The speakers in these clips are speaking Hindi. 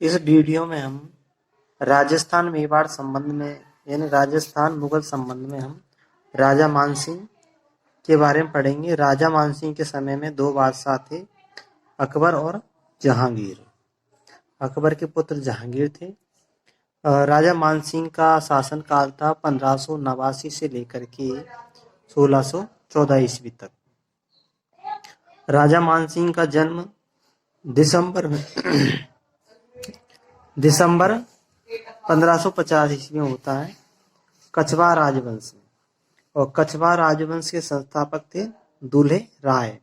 इस वीडियो में हम राजस्थान मेवाड़ संबंध में यानी राजस्थान मुगल संबंध में हम राजा मानसिंह के बारे में पढ़ेंगे। राजा मानसिंह के समय में दो बादशाह थे, अकबर और जहांगीर। अकबर के पुत्र जहांगीर थे। राजा मानसिंह का शासन काल था 1589 से लेकर के 1614 ईस्वी तक। राजा मानसिंह का जन्म दिसंबर 1550 ईस्वी में होता है कछवार राजवंश में। और कछवार राजवंश के संस्थापक थे दूल्हे राय।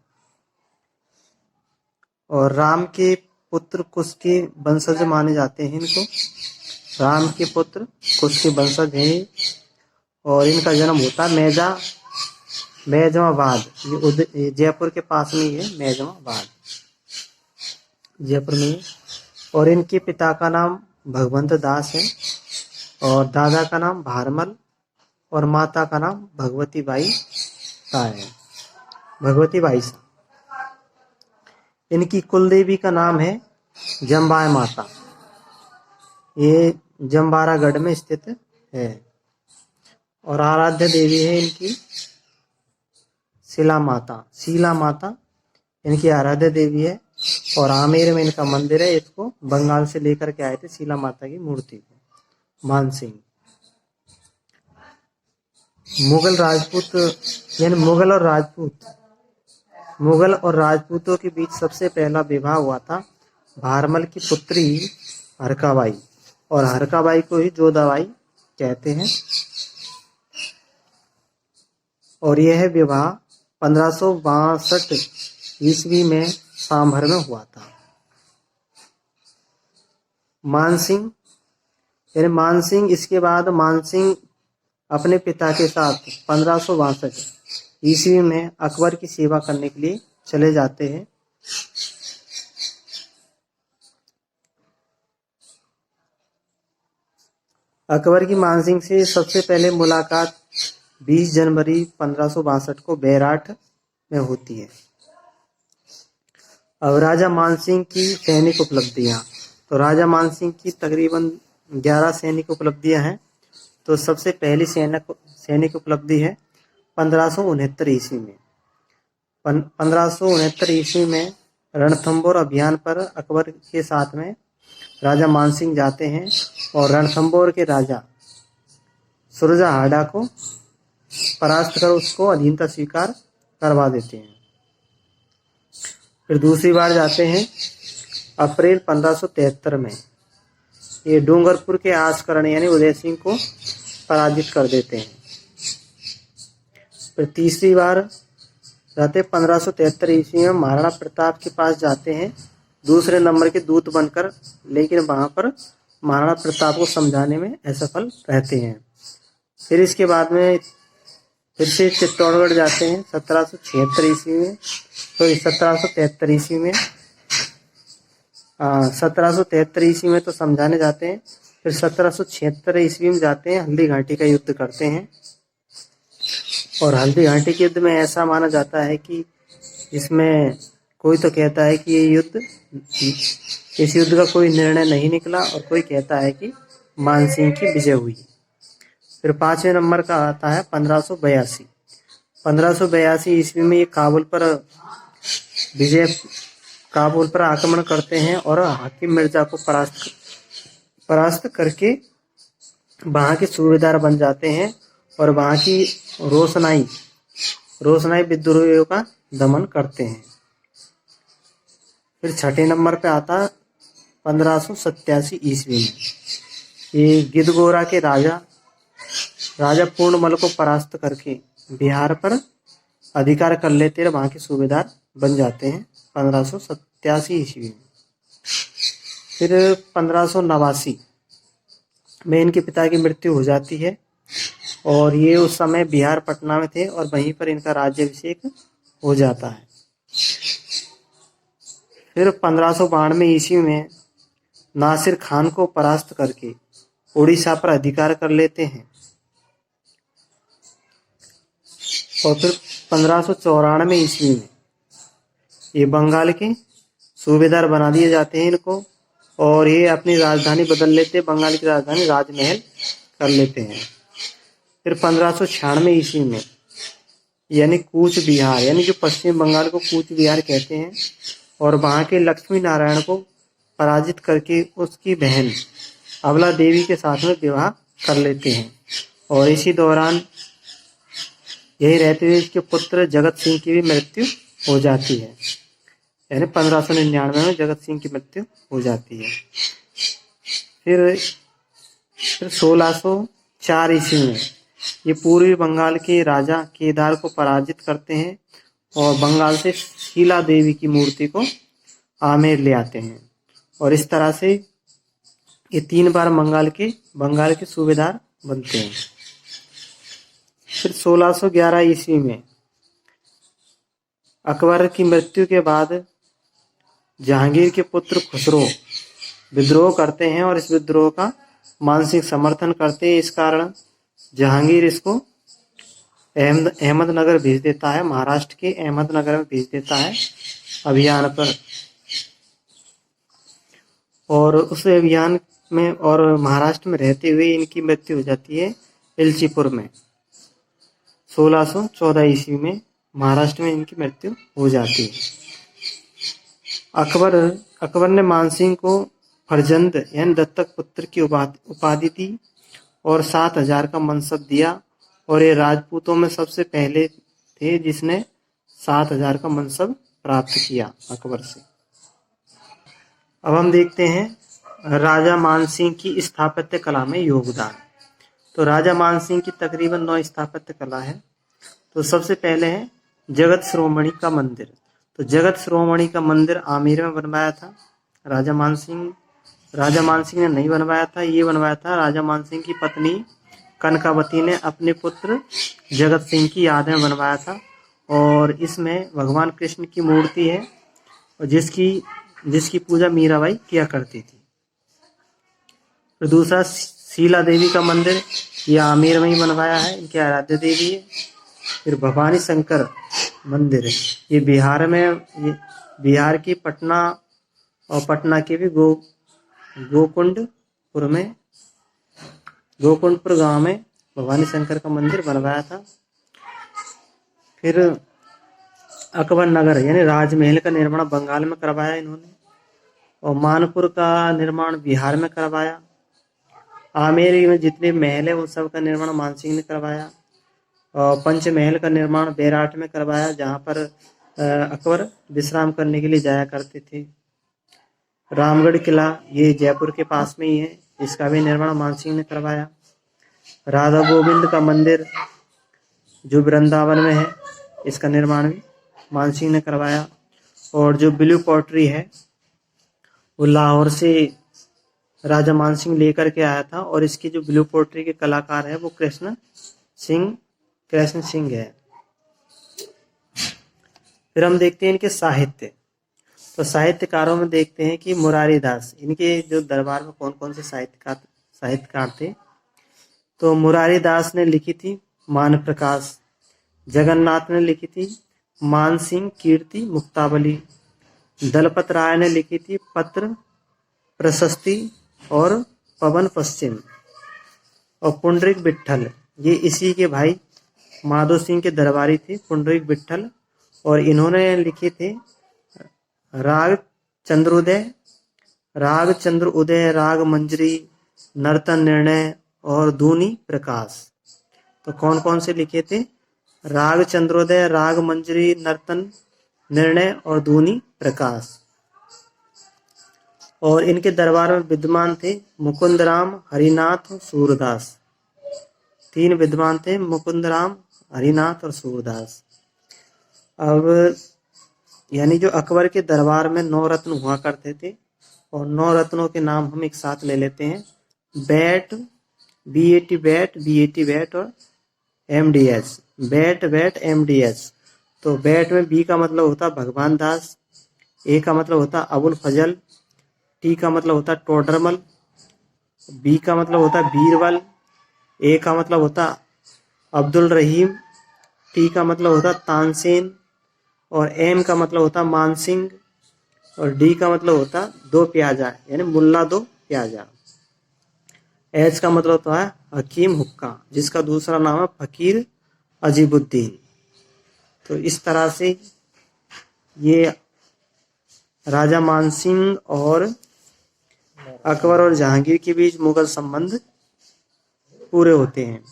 और राम के पुत्र कुश के वंशज माने जाते हैं इनको। राम के पुत्र कुश के वंशज हैं और इनका जन्म होता मैजमाबाद। ये जयपुर के पास में ही है, मैजमाबाद जयपुर में। और इनके पिता का नाम भगवंत दास है और दादा का नाम भारमल और माता का नाम भगवती बाई है। भगवती बाई सा। इनकी कुल देवी का नाम है जम्बाय माता। ये जम्बारागढ़ में स्थित है। और आराध्य देवी है इनकी शीला माता इनकी आराध्य देवी है। और आमेर में इनका मंदिर है। इसको बंगाल से लेकर के आए थे शीला माता की मूर्ति को मानसिंह। मुगल और राजपूतों के बीच सबसे पहला विवाह हुआ था भारमल की पुत्री हरकाबाई, और हरकाबाई को ही जोधाबाई कहते हैं। और यह विवाह 1562 ईस्वी में सांभर में हुआ था। मानसिंह इसके बाद मानसिंह अपने पिता के साथ 1562 ईस्वी में अकबर की सेवा करने के लिए चले जाते हैं। अकबर की मानसिंह से सबसे पहले मुलाकात 20 जनवरी 1562 को बैराठ में होती है। अब राजा मानसिंह की सैनिक उपलब्धियां। तो राजा मानसिंह की तकरीबन 11 सैनिक उपलब्धियां हैं। तो सबसे पहली सैनिक उपलब्धि है 1569 ईस्वी में। 1569 ईस्वी में रणथंबोर अभियान पर अकबर के साथ में राजा मानसिंह जाते हैं और रणथंबोर के राजा सुरजाहाडा को परास्त कर उसको अधीनता स्वीकार करवा देते हैं। फिर दूसरी बार जाते हैं अप्रैल 1573 में। ये डूंगरपुर के आस्करण यानी उदय सिंह को पराजित कर देते हैं। फिर तीसरी बार जाते 1573 ईस्वी में महाराणा प्रताप के पास जाते हैं दूसरे नंबर के दूत बनकर, लेकिन वहां पर महाराणा प्रताप को समझाने में असफल रहते हैं। फिर इसके बाद में फिर से चित्तौड़गढ़ जाते हैं 1773 ईस्वी में। तो 1773 ईस्वी में 1773 ईस्वी में तो समझाने जाते हैं। फिर 1776 ईस्वी में जाते हैं, हल्दी घाटी का युद्ध करते हैं। और हल्दी घाटी के युद्ध में ऐसा माना जाता है कि इसमें कोई तो कहता है कि इस युद्ध का कोई निर्णय नहीं निकला, और कोई कहता है कि मानसिंह की विजय हुई। फिर 5वें नंबर का आता है 1582 ईस्वी में ये काबुल पर आक्रमण करते हैं और हाकिम मिर्जा को परास्त करके वहां के सूबेदार बन जाते हैं और वहां की रोशनाई विद्रोहियों का दमन करते हैं। फिर 6ठे नंबर पे आता 1587 ईस्वी में ये गिद्धगोरा के राजा पूर्णमल को परास्त करके बिहार पर अधिकार कर लेते हैं, वहां के सूबेदार बन जाते हैं 1587 ईस्वी में। फिर 1589 में इनके पिता की मृत्यु हो जाती है और ये उस समय बिहार पटना में थे और वहीं पर इनका राज्याभिषेक हो जाता है। फिर 1592 ईस्वी में नासिर खान को परास्त करके उड़ीसा पर अधिकार कर लेते हैं। और फिर 1594 ईस्वी में ये बंगाल के सूबेदार बना दिए जाते हैं इनको, और ये अपनी राजधानी बदल लेते, बंगाल की राजधानी राजमहल कर लेते हैं। फिर 1596 ईस्वी में यानी कूच बिहार, यानी जो पश्चिम बंगाल को कूच बिहार कहते हैं, और वहाँ के लक्ष्मी नारायण को पराजित करके उसकी बहन अबला देवी के साथ में विवाह कर लेते हैं। और इसी दौरान यही रहते हुए इसके पुत्र जगत सिंह की भी मृत्यु हो जाती है, यानी 1599 में जगत सिंह की मृत्यु हो जाती है। फिर 1604 ईस्वी में ये पूर्वी बंगाल के राजा केदार को पराजित करते हैं और बंगाल से शीला देवी की मूर्ति को आमेर ले आते हैं, और इस तरह से ये 3 बार बंगाल के सूबेदार बनते हैं। फिर 1611 ईस्वी में अकबर की मृत्यु के बाद जहांगीर के पुत्र खुसरो विद्रोह करते हैं, और इस विद्रोह का मानसिक समर्थन करते हैं। इस कारण जहांगीर इसको अहमदनगर भेज देता है, महाराष्ट्र के अहमदनगर में भेज देता है अभियान पर। और उस अभियान में और महाराष्ट्र में रहते हुए इनकी मृत्यु हो जाती है इल्चीपुर में। 1614 ईस्वी में महाराष्ट्र में इनकी मृत्यु हो जाती है। अकबर ने मानसिंह को फरजंद यानी दत्तक पुत्र की उपाधि दी और 7,000 का मनसब दिया, और ये राजपूतों में सबसे पहले थे जिसने 7,000 का मनसब प्राप्त किया अकबर से। अब हम देखते हैं राजा मानसिंह की स्थापत्य कला में योगदान। तो राजा मानसिंह की तकरीबन 9 स्थापत्य कला है। तो सबसे पहले है जगत शिरोमणि का मंदिर। तो जगत शिरोमणि का मंदिर आमेर में बनवाया था राजा मानसिंह ने नहीं बनवाया था, ये बनवाया था राजा मानसिंह की पत्नी कनकावती ने अपने पुत्र जगत सिंह की याद में बनवाया था। और इसमें भगवान कृष्ण की मूर्ति है, और जिसकी पूजा मीराबाई किया करती थी। फिर दूसरा शीला देवी का मंदिर, यह आमेर में ही बनवाया है, इनकी आराध्य देवी है। फिर भवानी शंकर मंदिर है, ये बिहार की पटना और पटना के भी गोकुंडपुर गांव में भवानी शंकर का मंदिर बनवाया था। फिर अकबर नगर यानी राजमहल का निर्माण बंगाल में करवाया इन्होंने, और मानपुर का निर्माण बिहार में करवाया। आमेर में जितने महल है उन सब का निर्माण मानसिंह ने करवाया, और पंचमहल का निर्माण बेराट में करवाया, जहाँ पर अकबर विश्राम करने के लिए जाया करते थे। रामगढ़ किला ये जयपुर के पास में ही है, इसका भी निर्माण मानसिंह ने करवाया। राधा गोविंद का मंदिर जो वृंदावन में है, इसका निर्माण भी मानसिंह ने करवाया। और जो ब्लू पॉटरी है वो लाहौर से राजा मानसिंह लेकर के आया था, और इसकी जो ब्लू पॉटरी के कलाकार है वो कृष्ण सिंह है। फिर हम देखते हैं इनके साहित्य। तो साहित्यकारों में देखते हैं कि मुरारी दास, इनके जो दरबार में कौन कौन से साहित्यकार थे। तो मुरारी दास ने लिखी थी मान प्रकाश, जगन्नाथ ने लिखी थी मानसिंह कीर्ति मुक्तावली, दलपत राय ने लिखी थी पत्र प्रशस्ति और पवन पश्चिम, और पुंडरीक विट्ठल ये इसी के भाई माधो सिंह के दरबारी थे पुंडरीक विट्ठल, और इन्होंने लिखे थे राग चंद्र उदय, राग मंजरी, नर्तन निर्णय और धूनी प्रकाश। तो कौन कौन से लिखे थे? राग चंद्रोदय, राग मंजरी, नर्तन निर्णय और धूनी प्रकाश। और इनके दरबार में विद्वान थे मुकुंदराम, हरिनाथ, सूरदास। 3 विद्वान थे, मुकुंदराम, हरिनाथ और सूरदास। अब यानी जो अकबर के दरबार में 9 रत्न हुआ करते थे, और 9 रत्नों के नाम हम एक साथ ले लेते हैं। बैट, BAT और MDS, बैट MDS। तो बैट में B का मतलब होता भगवान दास, A का मतलब होता अबुल फजल, T का मतलब होता टोडरमल, B का मतलब होता बीरबल, A का मतलब होता अब्दुल रहीम, T का मतलब होता तानसेन, और M का मतलब होता मानसिंह, और डी का मतलब होता है दो प्याजा, यानी मुल्ला दो प्याजा। एच का मतलब होता है हकीम हुक्का, जिसका दूसरा नाम है फकीर अजीबुद्दीन। तो इस तरह से ये राजा मानसिंह और अकबर और जहांगीर के बीच मुगल संबंध पूरे होते हैं।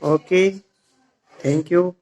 Okay, thank you.